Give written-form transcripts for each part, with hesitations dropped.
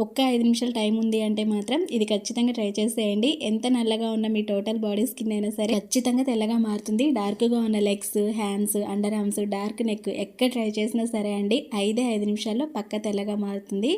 ఒక్క 5 నిమిషాలు టైం ఉంది అంటే మాత్రం ఇది ఖచ్చితంగా ట్రై చేసేయండి. ఎంత నల్లగా ఉన్న మీ టోటల్ బాడీ స్కిన్ అయినా సరే ఖచ్చితంగా తెల్లగా మారుతుంది. డార్క్గా ఉన్న legs, hands, under arms, dark neck ఎక్కడ ట్రై చేసినా సరే అండి 5 నిమిషాల్లో పక్క తెల్లగా మారుతుంది.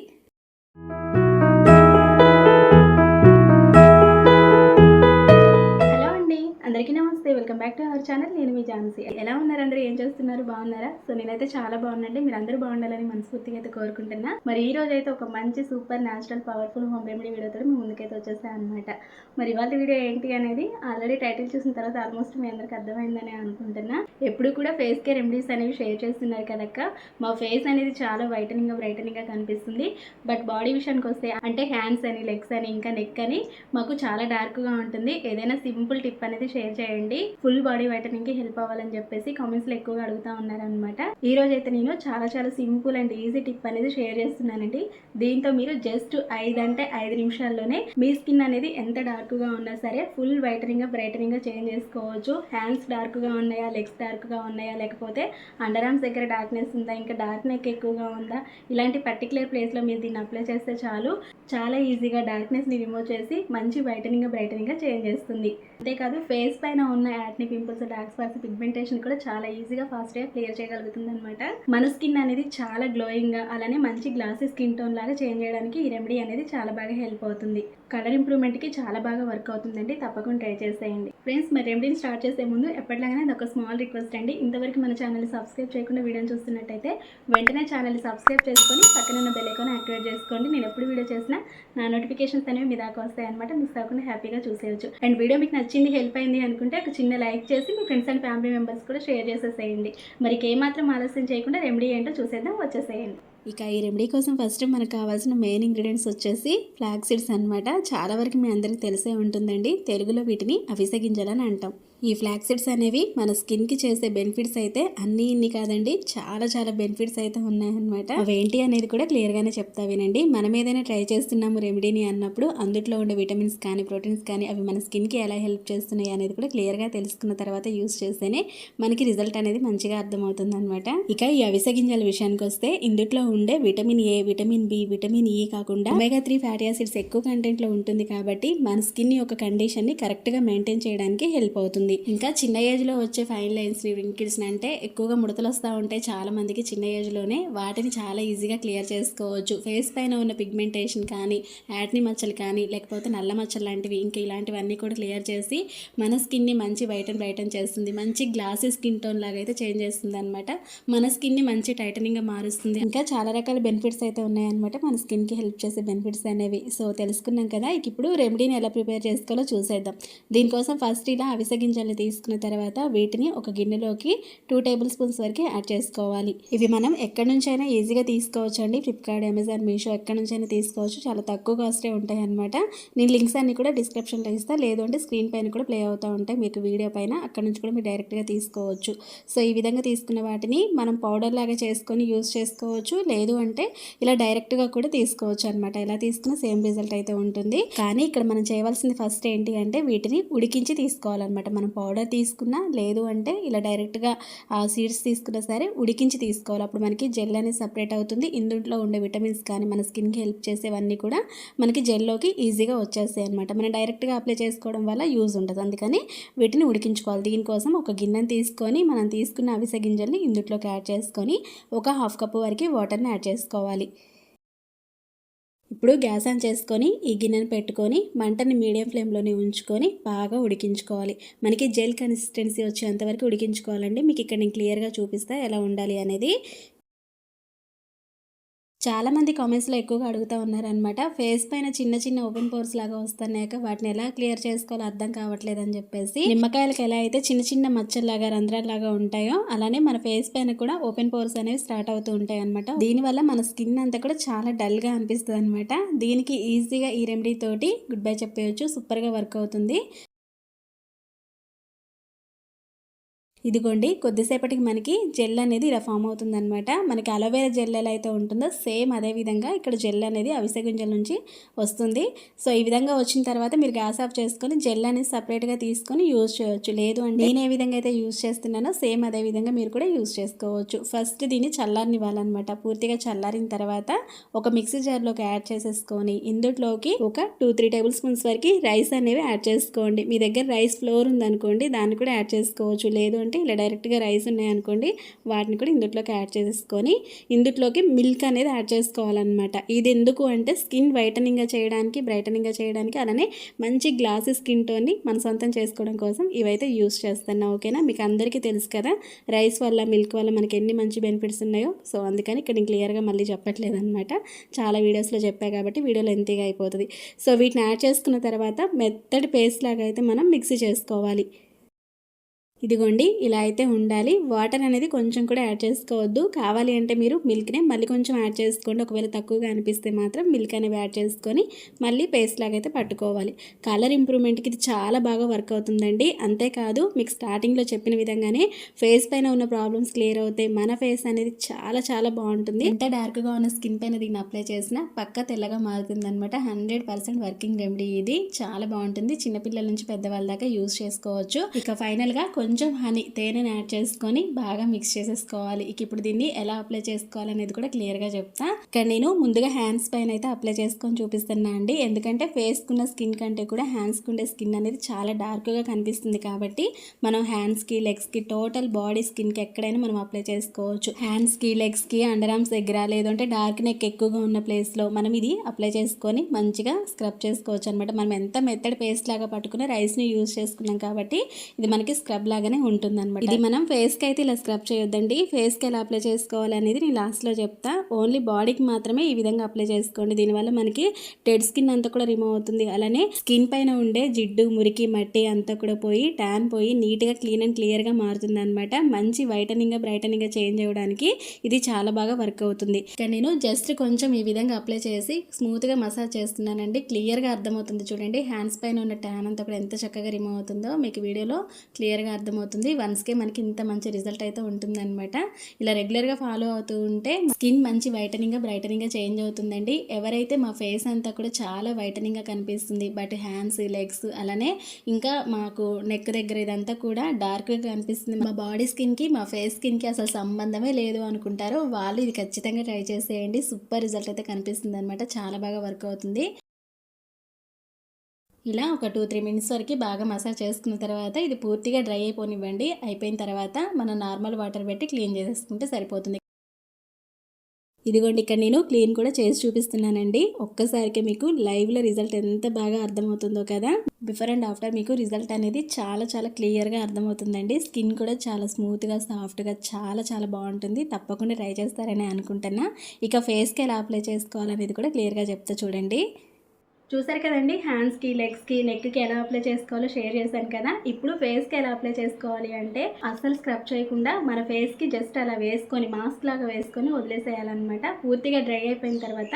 అందరికీ నమస్తే, welcome back to our channel. నేను మీ ఝాన్సీ. ఎలా ఉన్నారు అందరూ? ఏం చేస్తున్నారు? బాగున్నారా? సో నేనైతే చాలా బాగున్నాండి. మీరు అందరూ బాగుండాలని మనస్ఫూర్తిగా అయితే కోరుకుంటున్నా. మరి ఈ రోజు అయితే ఒక మంచి super natural powerful home remedy వీడియోతో మీ ముందుకైతే వచ్చేసాను అనమాట. మరి ఇవాళ వీడియో ఏంటి అనేది ఆల్రెడీ టైటిల్ చూసిన తర్వాత ఆల్మోస్ట్ మీ అందరికి అర్థమైందని అనుకుంటున్నా. ఎప్పుడు కూడా ఫేస్ కేర్ రెమెడీస్ అనేవి షేర్ చేస్తున్నారు కదక్క. మా ఫేస్ అనేది చాలా బ్రైటనింగ్ గా కనిపిస్తుంది. బట్ బాడీ విషయానికి వస్తే అంటే హ్యాండ్స్ అని, లెగ్స్ అని, ఇంకా నెక్ అని మాకు చాలా డార్క్ గా ఉంటుంది. ఏదైనా సింపుల్ టిప్ అనేది షేర్ చేయండి, ఫుల్ బాడీ వైటనింగ్ కి హెల్ప్ అవ్వాలని చెప్పేసి కామెంట్స్ లో ఎక్కువగా అడుగుతా ఉన్నారనమాట. ఈ రోజు అయితే నేను చాలా సింపుల్ అండ్ ఈజీ టిప్ అనేది షేర్ చేస్తున్నానండి. దీంతో మీరు జస్ట్ 5 నిమిషాల్లోనే మీ స్కిన్ అనేది ఎంత డార్క్ గా ఉన్నా సరే ఫుల్ వైటనింగ్ గా బ్రైటనింగ్ గా చేంజ్ చేసుకోవచ్చు. హ్యాండ్స్ డార్క్ గా ఉన్నాయా, లెగ్స్ డార్క్ గా ఉన్నాయా, లేకపోతే అండర్ ఆర్మ్స్ దగ్గర డార్క్నెస్ ఉందా, ఇంకా డార్క్ నెక్ ఎక్కువగా ఉందా, ఇలాంటి పర్టికులర్ ప్లేస్ లో మీరు దీన్ని అప్లై చేస్తే చాలు, చాలా ఈజీగా డార్క్నెస్ ని రిమూవ్ చేసి మంచి బ్రైటనింగ్ గా చేంజ్ చేస్తుంది. అంతేకాదు ఫేస్ పైన ఉన్న యాక్ని, పింపుల్స్, డార్క్ స్పాట్స్, పిగ్మెంటేషన్ కూడా చాలా ఈజీగా ఫాస్ట్గా క్లియర్ చేయగలుగుతుంది అనమాట. మన స్కిన్ అనేది చాలా గ్లోయింగ్ గా, అలానే మంచి గ్లాసీ స్కిన్ టోన్ లాగా చేంజ్ చేయడానికి ఈ రెమెడీ అనేది చాలా బాగా హెల్ప్ అవుతుంది. కలర్ ఇంప్రూవ్మెంట్ కి చాలా బాగా వర్క్ అవుతుందండి. తప్పకుండా ట్రై చేసేయండి ఫ్రెండ్స్. మరి రెమెడీని స్టార్ట్ చేసే ముందు ఎప్పటిలాగానే అది ఒక స్మాల్ రిక్వెస్ట్ అండి. ఇంతవరకు మన ఛానల్ సబ్స్క్రైబ్ చేయకుండా వీడియోని చూస్తున్నట్టయితే వెంటనే ఛానల్ సబ్స్క్రైబ్ చేసుకొని పక్కన ఉన్న బెల్ ఐకాన్ యాక్టివేట్ చేసుకోండి. నేను ఎప్పుడు వీడియో చేసినా నా నోటిఫికేషన్స్ అనేవి మీ దాకా వస్తాయి అనమాట. మిస్ అవ్వకుండా హ్యాపీగా చూసేయచ్చు. అండ్ వీడియో మీకు నచ్చింది, హెల్ప్ అయింది అనుకుంటే ఒక చిన్న లైక్ చేసి మీ ఫ్రెండ్స్ అండ్ ఫ్యామిలీ మెంబర్స్ కూడా షేర్ చేసేసేయండి. మరి ఏమాత్రం ఆలస్యం చేయకుండా రెమెడీ ఏంటో చూసేద్దాం, వచ్చేసేయండి. ఇక ఈ రెమెడీ కోసం ఫస్ట్ మనకు కావాల్సిన మెయిన్ ఇంగ్రీడియంట్స్ వచ్చేసి ఫ్లాక్స్ సీడ్స్ అనమాట. చాలా వరకు మీ అందరికీ తెలిసే ఉంటుందండి. తెలుగులో వీటిని అవిసె గింజలని అంటాం. ఈ ఫ్లాక్స్ సీడ్స్ అనేవి మన స్కిన్కి చేసే బెనిఫిట్స్ అయితే ఇన్ని కాదండి, చాలా బెనిఫిట్స్ అయితే ఉన్నాయన్నమాట. అవేంటి అనేది కూడా క్లియర్గానే చెప్తా వినండి. మనం ఏదైనా ట్రై చేస్తున్నాము రెమెడీని అన్నప్పుడు అందులో ఉండే విటమిన్స్ కానీ, ప్రోటీన్స్ కానీ అవి మన స్కిన్కి ఎలా హెల్ప్ చేస్తున్నాయి అనేది కూడా క్లియర్గా తెలుసుకున్న తర్వాత యూస్ చేస్తేనే మనకి రిజల్ట్ అనేది మంచిగా అర్థమవుతుంది అనమాట. ఇక ఈ అవిసె గింజల విషయానికి వస్తే ఇందులో ఉండే vitamin A, vitamin B, vitamin E కాకుండా ఒమేగా 3 ఫ్యాటీ యాసిడ్స్ ఎక్కువ కంటెంట్ లో ఉంటుంది కాబట్టి మన స్కిన్ యొక్క కండిషన్ ని కరెక్ట్ గా మెయింటైన్ చేయడానికి హెల్ప్ అవుతుంది. ఇంకా చిన్న ఏజ్ లో వచ్చే ఫైన్ లైన్స్, రింకిల్స్ అంటే ఎక్కువగా ముడతలు వస్తూ ఉంటాయి చాలా మందికి చిన్న ఏజ్ లోనే. వాటిని చాలా ఈజీగా క్లియర్ చేసుకోవచ్చు. ఫేస్ పైన ఉన్న పిగ్మెంటేషన్ కానీ, యాక్ని మచ్చలు కానీ, లేకపోతే నల్ల మచ్చలు లాంటివి ఇంకా ఇలాంటివన్నీ కూడా క్లియర్ చేసి మన స్కిన్ ని మంచి బ్రైటన్ చేస్తుంది. మంచి గ్లాసీ స్కిన్ టోన్ లాగా అయితే చేంజ్ చేస్తుంది అనమాట. మన స్కిన్ ని మంచి టైటనింగ్ గా మారుస్తుంది. ఇంకా చాలా రకాల బెనిఫిట్స్ అయితే ఉన్నాయన్నమాట మన స్కిన్ కి హెల్ప్ చేసే బెనిఫిట్స్ అనేవి. సో తెలుసుకున్నాం కదా. ఇప్పుడు రెమెడీని ఎలా ప్రిపేర్ చేసుకోవాలో చూసేద్దాం. దీనికోసం ఫస్ట్ ఇలా అవిసె గింజల్ని తీసుకున్న తర్వాత వీటిని ఒక గిన్నెలోకి 2 టేబుల్ స్పూన్స్ వరకు యాడ్ చేసుకోవాలి. ఇవి మనం ఎక్కడి నుంచైనా ఈజీగా తీసుకోవచ్చు అండి. ఫ్లిప్కార్ట్, అమెజాన్, మీషో ఎక్కడి నుంచైనా తీసుకోవచ్చు. చాలా తక్కువ కాస్టే ఉంటాయి అనమాట. నేను లింక్స్ అన్ని కూడా డిస్క్రిప్షన్లో ఇస్తాను, లేదు అంటే స్క్రీన్ పైన కూడా ప్లే అవుతూ ఉంటాయి మీకు వీడియో పైన. అక్కడ నుంచి కూడా మీరు డైరెక్ట్గా తీసుకోవచ్చు. సో ఈ విధంగా తీసుకున్న వాటిని మనం పౌడర్ లాగా చేసుకొని యూస్ చేసుకోవచ్చు, లేదు అంటే ఇలా డైరెక్ట్గా కూడా తీసుకోవచ్చు అనమాట. ఇలా తీసుకున్న సేమ్ రిజల్ట్ అయితే ఉంటుంది. కానీ ఇక్కడ మనం చేయవలసింది ఫస్ట్ ఏంటి అంటే వీటిని ఉడికించి తీసుకోవాలన్నమాట. మనం పౌడర్ తీసుకున్నా, లేదు అంటే ఇలా డైరెక్ట్గా ఆ సీడ్స్ తీసుకున్నా సరే ఉడికించి తీసుకోవాలి. అప్పుడు మనకి జెల్ అనేది సపరేట్ అవుతుంది. ఇందులో ఉండే విటమిన్స్ కానీ మన స్కిన్కి హెల్ప్ చేసేవన్నీ కూడా మనకి జెల్లోకి ఈజీగా వచ్చేస్తాయి అనమాట. మనం డైరెక్ట్గా అప్లై చేసుకోవడం వల్ల యూజ్ ఉంటుంది. అందుకని వీటిని ఉడికించుకోవాలి. దీనికోసం ఒక గిన్నెని తీసుకొని మనం తీసుకున్న అవిసె గింజల్ని ఇందులోకి యాడ్ చేసుకొని ఒక 1/2 కప్పు వరకు వాటర్ని యాడ్ చేసుకోవాలి. ఇప్పుడు గ్యాస్ ఆన్ చేసుకొని ఈ గిన్నెను పెట్టుకొని మంటని మీడియం ఫ్లేమ్లోనే ఉంచుకొని బాగా ఉడికించుకోవాలి. మనకి జెల్ కన్సిస్టెన్సీ వచ్చేంతవరకు ఉడికించుకోవాలండి. మీకు ఇక్కడ నేను క్లియర్గా చూపిస్తా ఎలా ఉండాలి అనేది. చాలామంది కామెంట్స్లో ఎక్కువగా అడుగుతూ ఉన్నారనమాట. ఫేస్ పైన చిన్న ఓపెన్ పోర్స్ లాగా వస్తున్నాక వాటిని ఎలా క్లియర్ చేసుకోవాలో అర్థం కావట్లేదు అని చెప్పేసి. నిమ్మకాయలకు ఎలా అయితే చిన్న మచ్చల్లాగా, రంధ్రాల్లాగా ఉంటాయో అలానే మన ఫేస్ పైన కూడా ఓపెన్ పోర్స్ అనేవి స్టార్ట్ అవుతూ ఉంటాయి అనమాట. దీనివల్ల మన స్కిన్ అంతా కూడా చాలా డల్గా అనిపిస్తుంది అనమాట. దీనికి ఈజీగా ఈ రెమెడీ తోటి గుడ్ బై చెప్పేయచ్చు. సూపర్గా వర్క్ అవుతుంది. ఇదిగోండి కొద్దిసేపటికి మనకి జెల్ అనేది ఇలా ఫామ్ అవుతుందన్నమాట. మనకి అలోవెరా జెల్ ఎలా అయితే ఉంటుందో సేమ్ అదే విధంగా ఇక్కడ జెల్ అనేది అవిసె గింజల నుంచి వస్తుంది. సో ఈ విధంగా వచ్చిన తర్వాత మీరు గ్యాస్ ఆఫ్ చేసుకొని జెల్ అనేది సపరేట్గా తీసుకొని యూజ్ చేయొచ్చు. లేదు అంటే నేను ఏ విధంగా అయితే యూజ్ చేస్తున్నానో సేమ్ అదే విధంగా మీరు కూడా యూజ్ చేసుకోవచ్చు. ఫస్ట్ దీన్ని చల్లారనివ్వాలన్నమాట. పూర్తిగా చల్లారిన తర్వాత ఒక మిక్సీ జార్లోకి యాడ్ చేసేసుకొని ఇందులోకి ఒక 2-3 టేబుల్ స్పూన్స్ వరకు రైస్ అనేవి యాడ్ చేసుకోండి. మీ దగ్గర రైస్ ఫ్లోర్ ఉందనుకోండి దాన్ని కూడా యాడ్ చేసుకోవచ్చు. లేదు అంటే ఇలా డైరెక్ట్గా రైస్ ఉన్నాయనుకోండి వాటిని కూడా ఇందులోకి యాడ్ చేసుకొని ఇందులోకి మిల్క్ అనేది యాడ్ చేసుకోవాలన్నమాట. ఇది ఎందుకు అంటే స్కిన్ వైటనింగ్గా చేయడానికి, బ్రైటనింగ్గా చేయడానికి, అలానే మంచి గ్లాసీ స్కిన్ టోన్ని మన సొంతం చేసుకోవడం కోసం ఇవైతే యూస్ చేస్తున్నా. ఓకేనా, మీకు అందరికీ తెలుసు కదా రైస్ వల్ల మిల్క్ వల్ల మనకి ఎన్ని మంచి బెనిఫిట్స్ ఉన్నాయో. సో అందుకని ఇక్కడ నేను క్లియర్గా మళ్ళీ చెప్పట్లేదు అనమాట. చాలా వీడియోస్లో చెప్పా కాబట్టి వీడియో లెంతీగా అయిపోతుంది. సో వీటిని యాడ్ చేసుకున్న తర్వాత మెత్తటి పేస్ట్ లాగా అయితే మనం మిక్సీ చేసుకోవాలి. ఇదిగోండి ఇలా అయితే ఉండాలి. వాటర్ అనేది కొంచెం కూడా యాడ్ చేసుకోవద్దు. కావాలి అంటే మీరు మిల్క్నే మళ్ళీ కొంచెం యాడ్ చేసుకోండి. ఒకవేళ తక్కువగా అనిపిస్తే మాత్రం మిల్క్ అనేవి యాడ్ చేసుకొని మళ్ళీ పేస్ట్ లాగా అయితే పట్టుకోవాలి. కలర్ ఇంప్రూవ్మెంట్కి ఇది చాలా బాగా వర్క్ అవుతుందండి. అంతేకాదు మీకు స్టార్టింగ్లో చెప్పిన విధంగానే ఫేస్ పైన ఉన్న ప్రాబ్లమ్స్ క్లియర్ అవుతాయి. మన ఫేస్ అనేది చాలా చాలా బాగుంటుంది. ఎంత డార్క్గా ఉన్న స్కిన్ పైన దీన్ని అప్లై చేసినా పక్క తెల్లగా మారుతుంది అనమాట. 100% వర్కింగ్ రెమెడీ ఇది. చాలా బాగుంటుంది. చిన్నపిల్లల నుంచి పెద్దవాళ్ళ దాకా యూజ్ చేసుకోవచ్చు. ఇక ఫైనల్గా కొంచెం హనీ తేనెని యాడ్ చేసుకొని బాగా మిక్స్ చేసేసుకోవాలి. ఇక ఇప్పుడు దీన్ని ఎలా అప్లై చేసుకోవాలనేది కూడా క్లియర్గా చెప్తా. ఇక్కడ నేను ముందుగా హ్యాండ్స్ పైన అయితే అప్లై చేసుకొని చూపిస్తున్నా అండి. ఎందుకంటే ఫేస్కున్న స్కిన్ కంటే కూడా హ్యాండ్స్కి ఉండే స్కిన్ అనేది చాలా డార్క్గా కనిపిస్తుంది కాబట్టి మనం హ్యాండ్స్కి, లెగ్స్కి, టోటల్ బాడీ స్కిన్కి ఎక్కడైనా మనం అప్లై చేసుకోవచ్చు. హ్యాండ్స్కి, లెగ్స్కి, అండర్ ఆర్మ్స్ దగ్గర, లేదంటే డార్క్ నెక్ ఎక్కువగా ఉన్న ప్లేస్లో మనం ఇది అప్లై చేసుకొని మంచిగా స్క్రబ్ చేసుకోవచ్చు అనమాట. మనం ఎంత మెత్తడి పేస్ట్ లాగా పట్టుకుని రైస్ని యూజ్ చేసుకున్నాం కాబట్టి ఇది మనకి స్క్రబ్ లాగానే ఉంటుంది అనమాట. ఇది మనం ఫేస్కి అయితే ఇలా స్క్రబ్ చేయొద్దండి. ఫేస్కి ఎలా అప్లై చేసుకోవాలి అనేది నేను లాస్ట్లో చెప్తా. ఓన్లీ బాడీకి మాత్రమే ఈ విధంగా అప్లై చేసుకోండి. దీనివల్ల మనకి డెడ్ స్కిన్ అంతా కూడా రిమూవ్ అవుతుంది. అలానే స్కిన్ పైన ఉండే జిడ్డు, మురికి, మట్టి అంతా కూడా పోయి ట్యాన్ పోయి నీట్గా క్లీన్ అండ్ క్లియర్గా మారుతుంది అనమాట. మంచి వైటనింగ్, బ్రైటనింగ్ చేంజ్ అవ్వడానికి ఇది చాలా బాగా వర్క్ అవుతుంది. ఇక్కడ నేను జస్ట్ కొంచెం ఈ విధంగా అప్లై చేసి స్మూత్గా మసాజ్ చేస్తున్నానండి. క్లియర్గా అర్థమవుతుంది చూడండి. హ్యాండ్స్ పైన ఉన్న ట్యాన్ అంతా కూడా ఎంత చక్కగా రిమూవ్ అవుతుందో మీకు వీడియోలో క్లియర్గా అర్థమవుతుంది. వన్స్కే మనకి ఇంత మంచి రిజల్ట్ అయితే ఉంటుంది అనమాట. ఇలా రెగ్యులర్గా ఫాలో అవుతూ ఉంటే స్కిన్ మంచి వైటనింగ్గా, బ్రైటనింగ్గా చేంజ్ అవుతుందండి. ఎవరైతే మా ఫేస్ అంతా కూడా చాలా వైటనింగ్గా కనిపిస్తుంది బట్ హ్యాండ్స్, లెగ్స్, అలానే ఇంకా మాకు నెక్ దగ్గర ఇదంతా కూడా డార్క్గా కనిపిస్తుంది, మా బాడీ స్కిన్కి మా ఫేస్ స్కిన్కి అసలు సంబంధమే లేదు అనుకుంటారు వాళ్ళు ఇది ఖచ్చితంగా ట్రై చేసేయండి. సూపర్ రిజల్ట్ అయితే కనిపిస్తుంది అనమాట. చాలా బాగా వర్క్ అవుతుంది. ఇలా ఒక 2-3 మినిట్స్ వరకు బాగా మసాజ్ చేసుకున్న తర్వాత ఇది పూర్తిగా డ్రై అయిపోనివ్వండి. అయిపోయిన తర్వాత మనం నార్మల్ వాటర్ పెట్టి క్లీన్ చేసేసుకుంటే సరిపోతుంది. ఇదిగోండి ఇక్కడ నేను క్లీన్ కూడా చేసి చూపిస్తున్నానండి. ఒక్కసారికి మీకు లైవ్లో రిజల్ట్ ఎంత బాగా అర్థమవుతుందో కదా. బిఫోర్ అండ్ ఆఫ్టర్ మీకు రిజల్ట్ అనేది చాలా చాలా క్లియర్గా అర్థమవుతుందండి. స్కిన్ కూడా చాలా స్మూత్గా, సాఫ్ట్గా చాలా చాలా బాగుంటుంది. తప్పకుండా ట్రై చేస్తారని అనుకుంటున్నా. ఇక ఫేస్కి ఎలా అప్లై చేసుకోవాలనేది కూడా క్లియర్గా చెప్తా చూడండి. చూసారు కదండి, హ్యాండ్స్కి, లెగ్స్కి, నెక్కి ఎలా అప్లై చేసుకోవాలో షేర్ చేశాను కదా. ఇప్పుడు ఫేస్కి ఎలా అప్లై చేసుకోవాలి అంటే అస్సలు స్క్రబ్ చేయకుండా మన ఫేస్కి జస్ట్ అలా వేసుకొని మాస్క్ లాగా వేసుకొని వదిలేసేయాలన్నమాట. పూర్తిగా డ్రై అయిపోయిన తర్వాత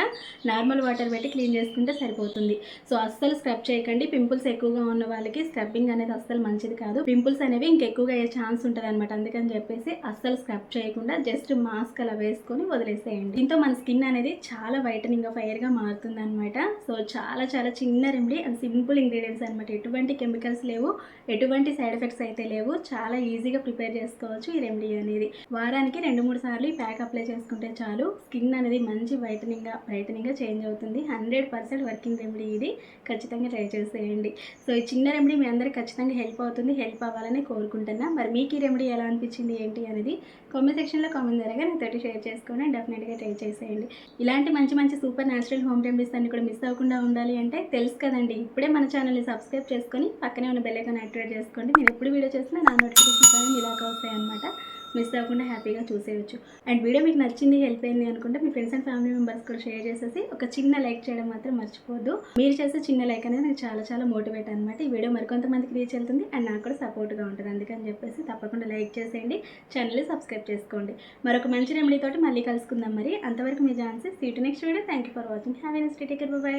నార్మల్ వాటర్ పెట్టి క్లీన్ చేసుకుంటే సరిపోతుంది. సో అస్సలు స్క్రబ్ చేయకండి. పింపుల్స్ ఎక్కువగా ఉన్న వాళ్ళకి స్క్రబ్బింగ్ అనేది అస్సలు మంచిది కాదు. పింపుల్స్ అనేవి ఇంకెక్కువగా అయ్యే ఛాన్స్ ఉంటుంది అనమాట. అందుకని చెప్పేసి అస్సలు స్క్రబ్ చేయకుండా జస్ట్ మాస్క్ అలా వేసుకొని వదిలేసేయండి. దీంతో మన స్కిన్ అనేది చాలా వైటనింగ్, ఫైర్గా మారుతుంది అనమాట. సో చాలా చాలా చిన్న రెమెడీ అండ్ సింపుల్ ఇంగ్రీడియంట్స్ అనమాట. ఎటువంటి కెమికల్స్ లేవు, ఎటువంటి సైడ్ ఎఫెక్ట్స్ అయితే లేవు. చాలా ఈజీగా ప్రిపేర్ చేసుకోవచ్చు ఈ రెమెడీ అనేది. వారానికి 2-3 సార్లు ఈ ప్యాక్ అప్లై చేసుకుంటే చాలు స్కిన్ అనేది మంచి వైటనింగ్గా, బ్రైటనింగ్గా చేంజ్ అవుతుంది. 100% వర్కింగ్ రెమెడీ ఇది. ఖచ్చితంగా ట్రై చేసేయండి. సో ఈ చిన్న రెమెడీ మీ అందరికి ఖచ్చితంగా హెల్ప్ అవుతుంది. హెల్ప్ అవ్వాలని కోరుకుంటున్నా. మరి మీకు ఈ రెమెడీ ఎలా అనిపించింది ఏంటి అనేది కామెంట్ సెక్షన్లో కామెంట్ ద్వారా నాతోటి షేర్ చేసుకొని డెఫినెట్గా ట్రై చేసేయండి. ఇలాంటి మంచి మంచి సూపర్ న్యాచురల్ హోమ్ రెమెడీస్ అన్ని కూడా మిస్ అవ్వకుండా ఉండాలి అంటే తెలుసు కదండి, ఇప్పుడే మన ఛానల్ని సబ్స్క్రైబ్ చేసుకొని పక్కనే ఉన్న బెల్ ఐకాన్ యాక్టివేట్ చేసుకోండి. నేను ఎప్పుడు వీడియో చేసినా నా నోటిఫికేషన్స్ అనేవి మీ దాకా వస్తాయి అనమాట. మిస్ అవ్వకుండా హ్యాపీగా చూసేయచ్చు. అండ్ వీడియో మీకు నచ్చింది, హెల్ప్ అయింది అనుకుంటే మీ ఫ్రెండ్స్ అండ్ ఫ్యామిలీ మెంబర్స్ కూడా షేర్ చేసేసి ఒక చిన్న లైక్ చేయడం మాత్రం మర్చిపోవద్దు. మీరు చేసే చిన్న లైక్ అనేది నాకు చాలా చాలా మోటివేట్ అనమాట. ఈ వీడియో మరికొంతమందికి రీచ్ వెళ్తుంది అండ్ నాకు కూడా సపోర్ట్గా ఉంటుంది. అందుకని చెప్పేసి తప్పకుండా లైక్ చేసేయండి, ఛానల్ని సబ్స్క్రైబ్ చేసుకోండి. మరొక మంచి రెమెడీ తోటి మళ్ళీ కలుసుకుందాం. మరి అంతవరకు మీ Jhansi. See to next video. Thank you for watching. Have a nice day. Take care. By.